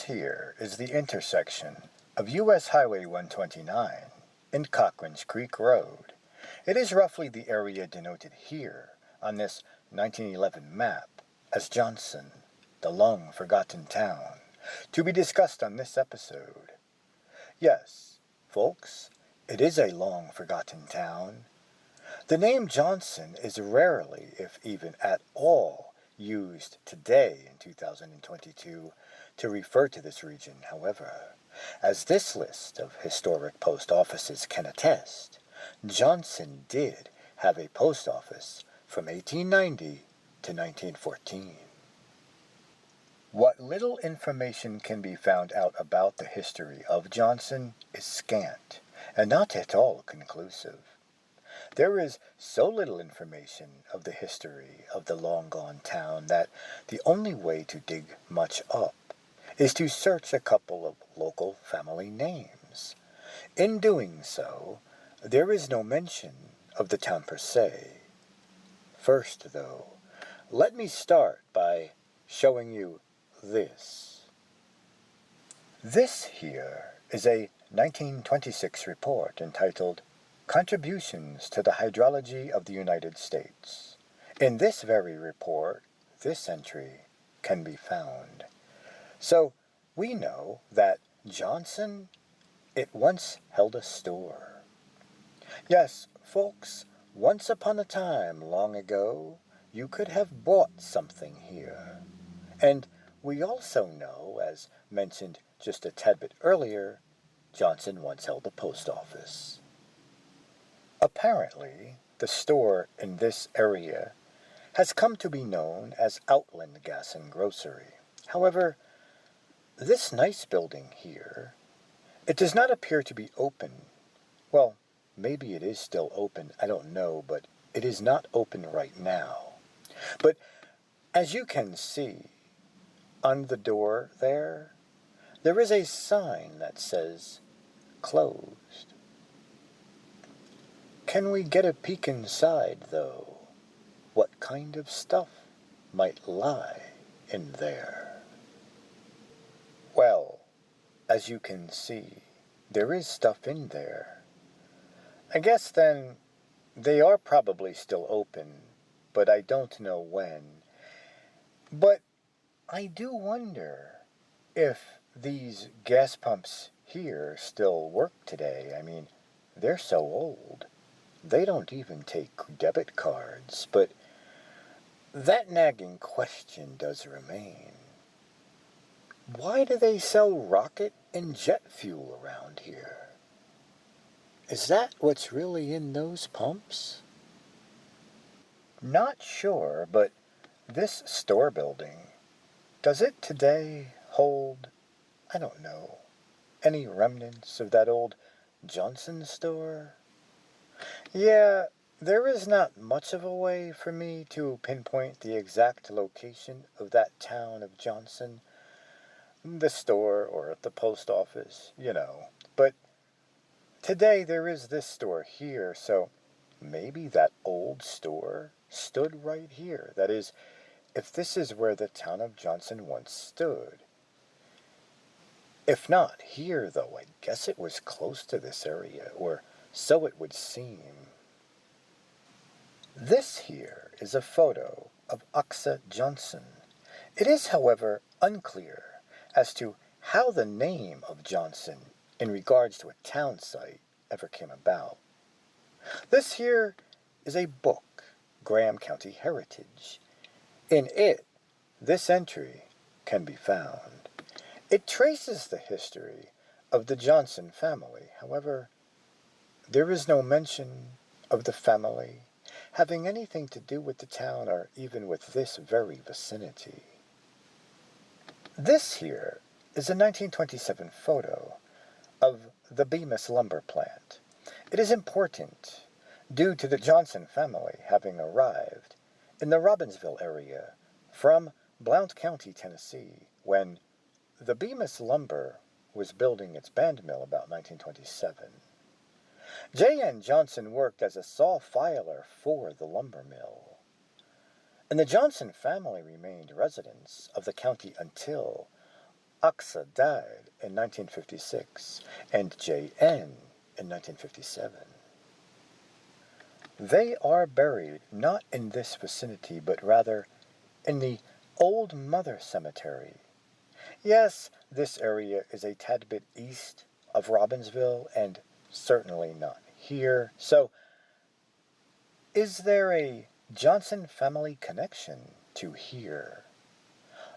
here is the intersection of U.S. Highway 129 and Cochran's Creek Road. It is roughly the area denoted here on this 1911 map as Johnson, the long-forgotten town, to be discussed on this episode. Yes, folks, it is a long-forgotten town. The name Johnson is rarely, if even at all, used today in 2022 to refer to this region, however. As this list of historic post offices can attest, Johnson did have a post office from 1890 to 1914. What little information can be found out about the history of Johnson is scant and not at all conclusive. There is so little information of the history of the long-gone town that the only way to dig much up is to search a couple of local family names. In doing so, there is no mention of the town per se. First, though, let me start by showing you this. This here is a 1926 report entitled Contributions to the Hydrology of the United States. In this very report, this entry can be found. So, we know that Johnson, it once held a store. Yes, folks, once upon a time long ago, you could have bought something here. And we also know, as mentioned just a tad bit earlier, Johnson once held a post office. Apparently, the store in this area has come to be known as Outland Gas and Grocery. However, this nice building here, it does not appear to be open. Well, maybe it is still open, I don't know, but it is not open right now. But as you can see, on the door there is a sign that says, closed. Can we get a peek inside, though? What kind of stuff might lie in there? Well, as you can see, there is stuff in there. I guess then they are probably still open, but I don't know when. But I do wonder if these gas pumps here still work today. I mean, they're so old. They don't even take debit cards, but that nagging question does remain. Why do they sell rocket and jet fuel around here? Is that what's really in those pumps? Not sure, but this store building, does it today hold, I don't know, any remnants of that old Johnson store? Yeah, there is not much of a way for me to pinpoint the exact location of that town of Johnson, the store or the post office, But today there is this store here, so maybe that old store stood right here. That is, if this is where the town of Johnson once stood. If not here, though, I guess it was close to this area, or so it would seem. This here is a photo of Oxa Johnson. It is, however, unclear as to how the name of Johnson in regards to a town site ever came about. This here is a book, Graham County Heritage. In it, this entry can be found. It traces the history of the Johnson family. However, there is no mention of the family having anything to do with the town or even with this very vicinity. This here is a 1927 photo of the Bemis lumber plant. It is important due to the Johnson family having arrived in the Robbinsville area from Blount County, Tennessee, when the Bemis lumber was building its band mill about 1927. J.N. Johnson worked as a saw filer for the lumber mill, and the Johnson family remained residents of the county until Aksa died in 1956, and J.N. in 1957. They are buried not in this vicinity, but rather in the Old Mother Cemetery. Yes, this area is a tad bit east of Robbinsville, and certainly not here. So, is there a Johnson family connection to here?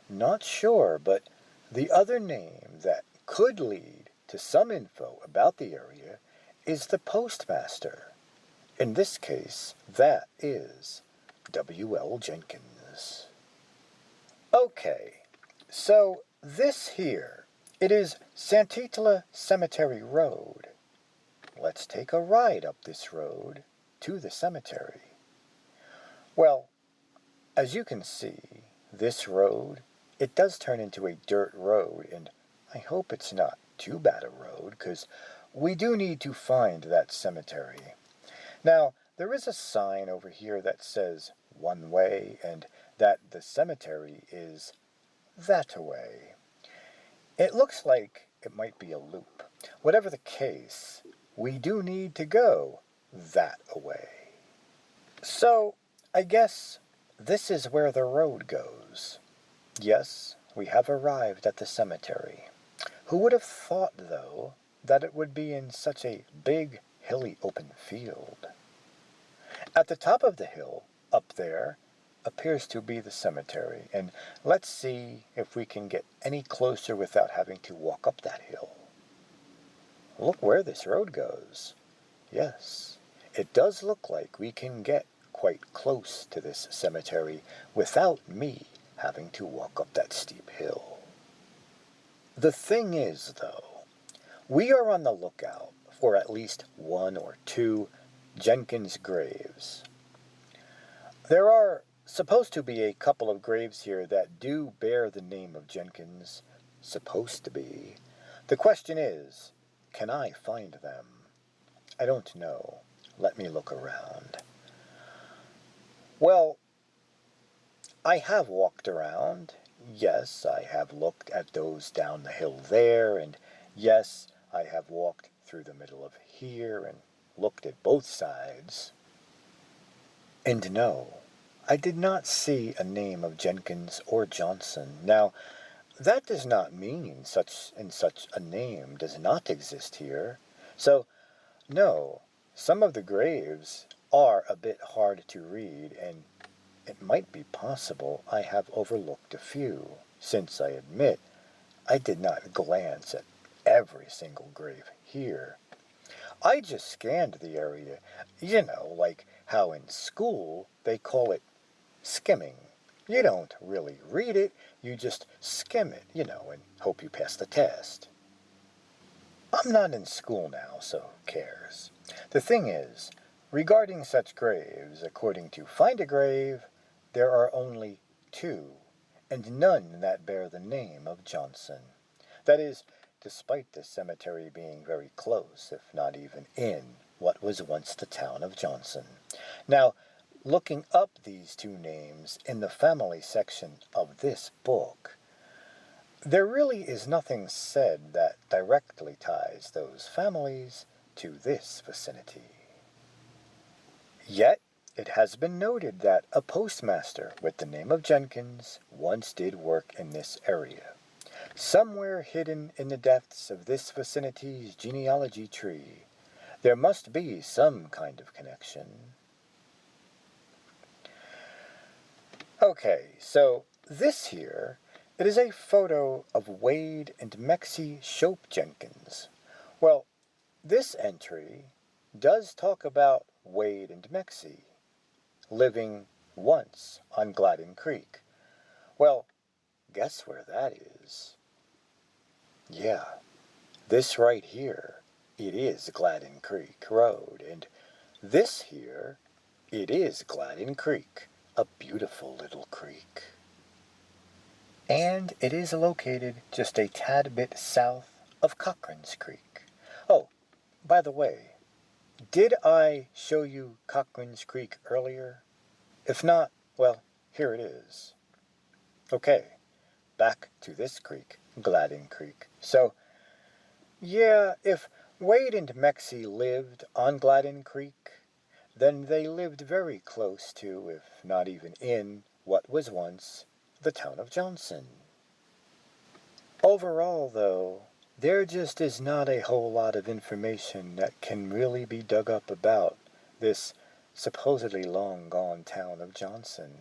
Not sure, but the other name that could lead to some info about the area is the postmaster. In this case, that is W.L. Jenkins. Okay, so this here, it is Santitla Cemetery Road. Let's take a ride up this road to the cemetery. Well, as you can see, this road, it does turn into a dirt road, and I hope it's not too bad a road, because we do need to find that cemetery. Now, there is a sign over here that says one way, and that the cemetery is that way. It looks like it might be a loop. Whatever the case, we do need to go that way. So, I guess this is where the road goes. Yes, we have arrived at the cemetery. Who would have thought, though, that it would be in such a big, hilly open field? At the top of the hill, up there, appears to be the cemetery, and let's see if we can get any closer without having to walk up that hill. Look where this road goes. Yes, it does look like we can get quite close to this cemetery without me having to walk up that steep hill. The thing is, though, we are on the lookout for at least one or two Jenkins graves. There are supposed to be a couple of graves here that do bear the name of Jenkins. Supposed to be. The question is, can I find them? I don't know. Let me look around. Well, I have walked around. Yes, I have looked at those down the hill there, and yes, I have walked through the middle of here and looked at both sides. And no, I did not see a name of Jenkins or Johnson. Now, that does not mean such a name does not exist here. So, no, some of the graves are a bit hard to read, and it might be possible I have overlooked a few, since I admit I did not glance at every single grave here. I just scanned the area, like how in school they call it skimming. You don't really read it, you just skim it, and hope you pass the test. I'm not in school now, so who cares? The thing is, regarding such graves, according to Find a Grave, there are only two, and none that bear the name of Johnson. That is, despite the cemetery being very close, if not even in, what was once the town of Johnson. Now, looking up these two names in the family section of this book, there really is nothing said that directly ties those families to this vicinity. Yet, it has been noted that a postmaster with the name of Jenkins once did work in this area, somewhere hidden in the depths of this vicinity's genealogy tree. There must be some kind of connection. Okay, so this here, it is a photo of Wade and Mexie Shope Jenkins. Well, this entry does talk about Wade and Mexie living once on Gladden Creek. Well, guess where that is? Yeah, this right here, it is Gladden Creek Road, and this here, it is Gladden Creek, a beautiful little creek. And it is located just a tad bit south of Cochran's Creek. Oh, by the way, did I show you Cochran's Creek earlier? If not, well, here it is. Okay, back to this creek, Gladden Creek. So, yeah, if Wade and Mexie lived on Gladden Creek, then they lived very close to, if not even in, what was once the town of Johnson. Overall, though, there just is not a whole lot of information that can really be dug up about this supposedly long-gone town of Johnson.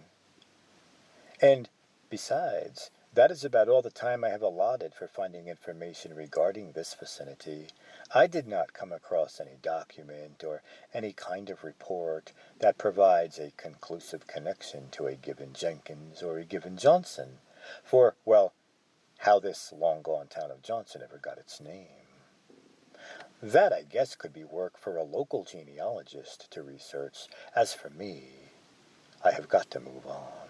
And besides, that is about all the time I have allotted for finding information regarding this vicinity. I did not come across any document or any kind of report that provides a conclusive connection to a given Jenkins or a given Johnson, for, well, how this long-gone town of Johnson ever got its name. That, I guess, could be work for a local genealogist to research. As for me, I have got to move on.